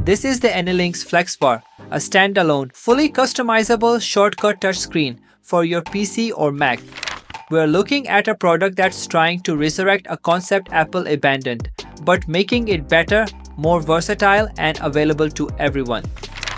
This is the ENIAC Flexbar, a standalone, fully customizable shortcut touchscreen for your PC or Mac. We're looking at a product that's trying to resurrect a concept Apple abandoned, but making it better, more versatile, and available to everyone.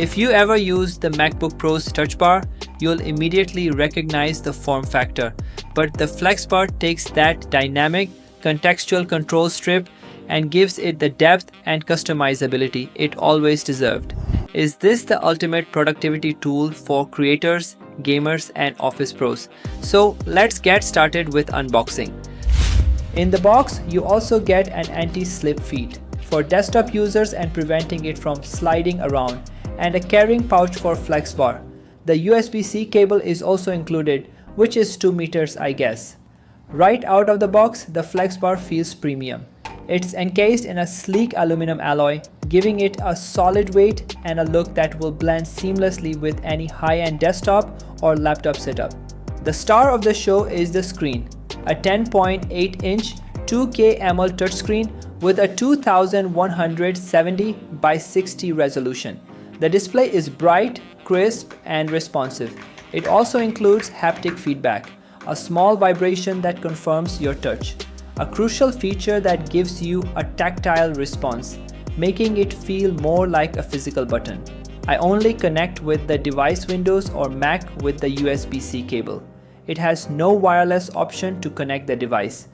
If you ever use the MacBook Pro's Touch Bar, you'll immediately recognize the form factor, but the Flexbar takes that dynamic, contextual control strip and gives it the depth and customizability it always deserved. Is this the ultimate productivity tool for creators, gamers, and office pros? So let's get started with unboxing. In the box, you also get an anti-slip feet for desktop users and preventing it from sliding around, and a carrying pouch for Flexbar. The USB-C cable is also included, which is 2 meters, I guess. Right out of the box, the Flexbar feels premium. It's encased in a sleek aluminum alloy, giving it a solid weight and a look that will blend seamlessly with any high-end desktop or laptop setup. The star of the show is the screen, a 10.8-inch 2K AMOLED touchscreen with a 2170 by 60 resolution. The display is bright, crisp, and responsive. It also includes haptic feedback, a small vibration that confirms your touch, a crucial feature that gives you a tactile response, making it feel more like a physical button. I only connect with the device Windows or Mac with the USB-C cable. It has no wireless option to connect the device.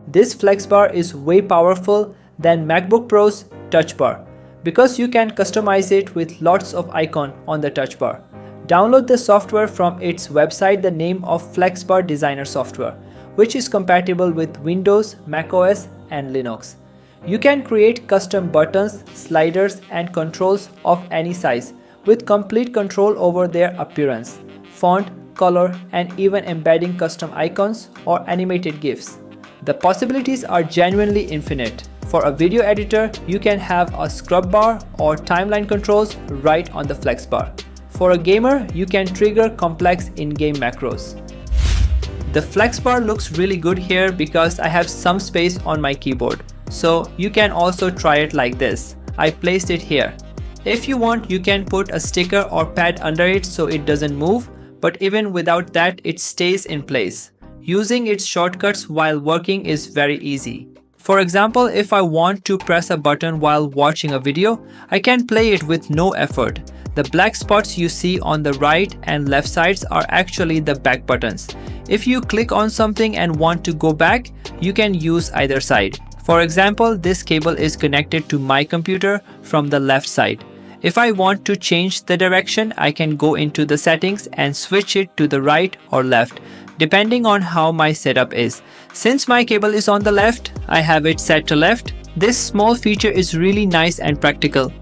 This Flexbar is way powerful than MacBook Pro's Touch Bar because you can customize it with lots of icons on the Touch Bar. Download the software from its website, the name of Flexbar Designer Software, which is compatible with Windows, macOS, and Linux. You can create custom buttons, sliders, and controls of any size with complete control over their appearance, font, color, and even embedding custom icons or animated GIFs. The possibilities are genuinely infinite. For a video editor, you can have a scrub bar or timeline controls right on the Flexbar. For a gamer, you can trigger complex in-game macros. The Flexbar looks really good here because I have some space on my keyboard. So you can also try it like this. I placed it here. If you want, you can put a sticker or pad under it so it doesn't move, but even without that, it stays in place. Using its shortcuts while working is very easy. For example, if I want to press a button while watching a video, I can play it with no effort. The black spots you see on the right and left sides are actually the back buttons. If you click on something and want to go back, you can use either side. For example, this cable is connected to my computer from the left side. If I want to change the direction, I can go into the settings and switch it to the right or left, depending on how my setup is. Since my cable is on the left, I have it set to left. This small feature is really nice and practical.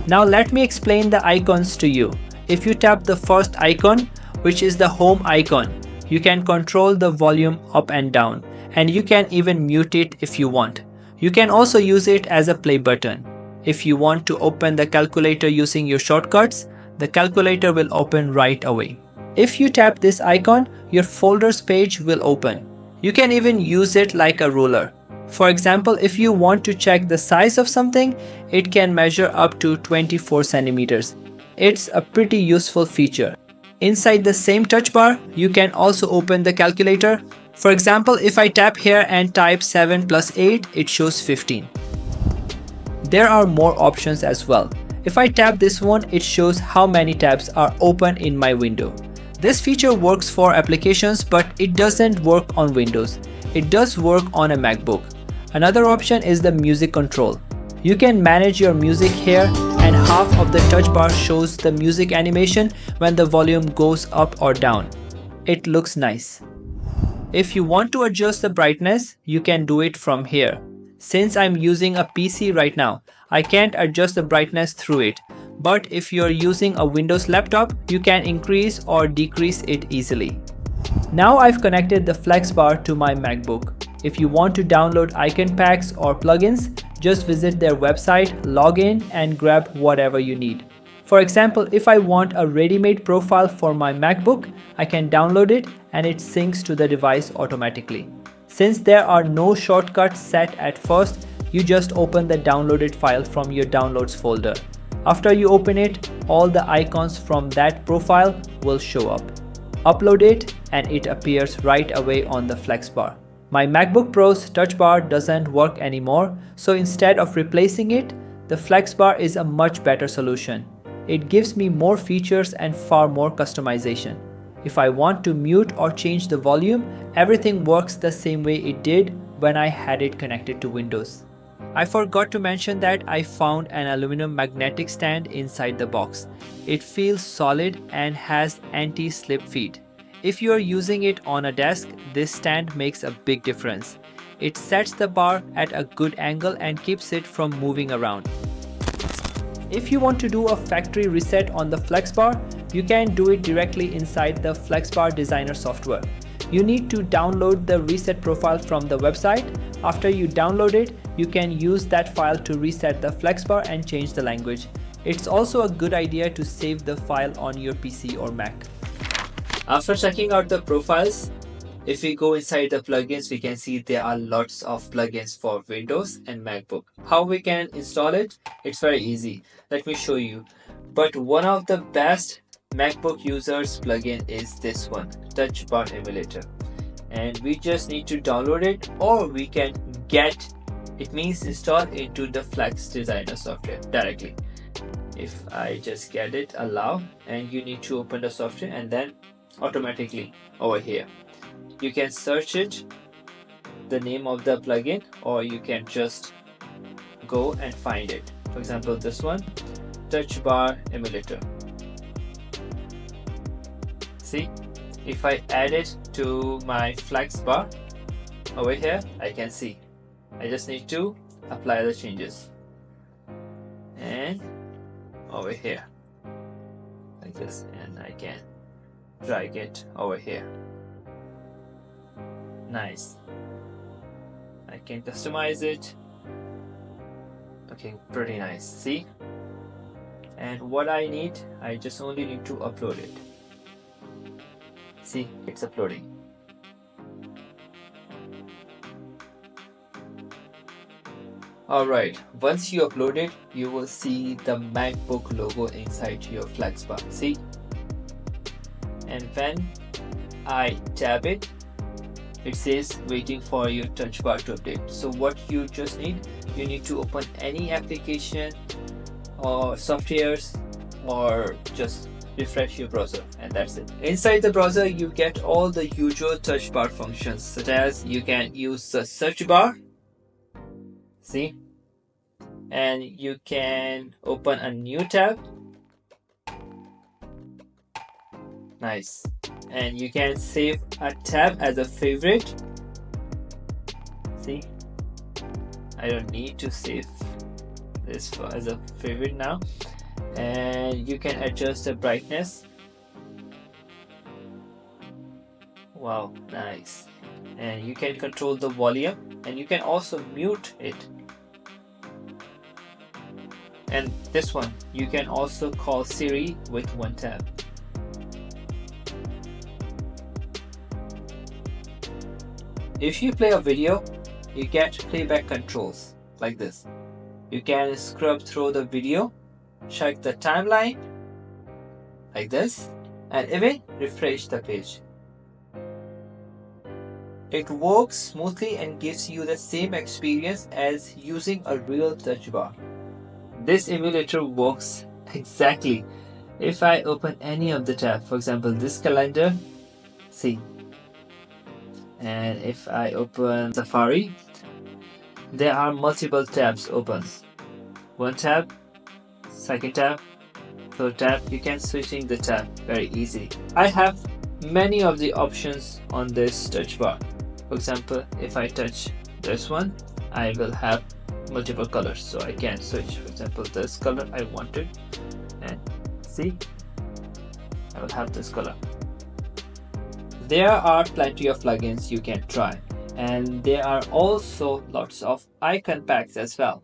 Now let me explain the icons to you. If you tap the first icon, which is the home icon, you can control the volume up and down, and you can even mute it if you want. You can also use it as a play button. If you want to open the calculator using your shortcuts, the calculator will open right away. If you tap this icon, your folders page will open. You can even use it like a ruler. For example, if you want to check the size of something, it can measure up to 24 centimeters. It's a pretty useful feature. Inside the same touch bar, you can also open the calculator. For example, if I tap here and type 7 plus 8, it shows 15. There are more options as well. If I tap this one, it shows how many tabs are open in my window. This feature works for applications, but it doesn't work on Windows. It does work on a MacBook. Another option is the music control. You can manage your music here, and half of the touch bar shows the music animation when the volume goes up or down. It looks nice. If you want to adjust the brightness, you can do it from here. Since I'm using a PC right now, I can't adjust the brightness through it. But if you're using a Windows laptop, you can increase or decrease it easily. Now I've connected the Flexbar to my MacBook. If you want to download icon packs or plugins, just visit their website, log in, and grab whatever you need. For example, if I want a ready-made profile for my MacBook, I can download it and it syncs to the device automatically. Since there are no shortcuts set at first, You just open the downloaded file from your downloads folder. After you open it, all the icons from that profile will show up. Upload it and it appears right away on the Flexbar. My MacBook Pro's Touch Bar doesn't work anymore, so instead of replacing it, the Flexbar is a much better solution. It gives me more features and far more customization. If I want to mute or change the volume, everything works the same way it did when I had it connected to Windows. I forgot to mention that I found an aluminum magnetic stand inside the box. It feels solid and has anti-slip feet. If you are using it on a desk, this stand makes a big difference. It sets the bar at a good angle and keeps it from moving around. If you want to do a factory reset on the Flexbar, you can do it directly inside the Flexbar Designer Software. You need to download the reset profile from the website. After you download it, you can use that file to reset the Flexbar and change the language. It's also a good idea to save the file on your PC or Mac. After checking out the profiles, if we go inside the plugins, we can see there are lots of plugins for Windows and MacBook. How we can install it? It's very easy. Let me show you. But one of the best MacBook users plugin is this one, Touchbar Emulator. And we just need to download it, or we can get it, means install into the Flex Designer software directly. If I just get it, allow, and you need to open the software and then automatically over here you can search it, the name of the plugin, or you can just go and find it. For example, this one, Touchbar Emulator. See, if I add it to my Flexbar over here, I can see. I just need to apply the changes and over here like this, and I can drag it over here. Nice. I can customize it. Looking pretty nice. See? And what I need, I just only need to upload it. See, it's uploading. Alright, once you upload it, you will see the MacBook logo inside your Flexbar. See? And when I tap it, it says waiting for your touch bar to update. So what you just need, you need to open any application or softwares, or just refresh your browser, and that's it. Inside the browser, you get all the usual touch bar functions, such as you can use the search bar, see, and you can open a new tab. Nice. And you can save a tab as a favorite. See, I don't need to save this as a favorite now. And you can adjust the brightness. Wow, nice. And you can control the volume, and you can also mute it. And this one, you can also call Siri with one tab. If you play a video, you get playback controls like this. You can scrub through the video, check the timeline like this, and even refresh the page. It works smoothly and gives you the same experience as using a real touch bar. This emulator works exactly. If I open any of the tabs, for example this calendar, see, and if I open Safari, there are multiple tabs open. One tab, second tab, third tab. You can switching the tab very easy. I have many of the options on this touch bar. For example, if I touch this one, I will have multiple colors, so I can switch. For example, this color I wanted, and see, I will have this color. There are plenty of plugins you can try, and there are also lots of icon packs as well.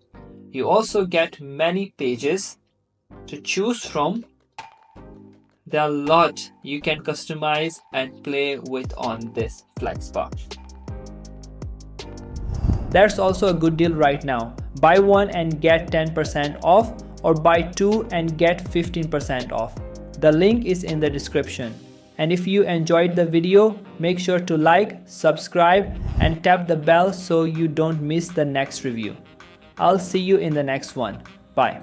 You also get many pages to choose from. There are a lot you can customize and play with on this Flexbar. That's also a good deal right now. Buy one and get 10% off, or buy two and get 15% off. The link is in the description. And if you enjoyed the video, make sure to like, subscribe, and tap the bell so you don't miss the next review. I'll see you in the next one. Bye.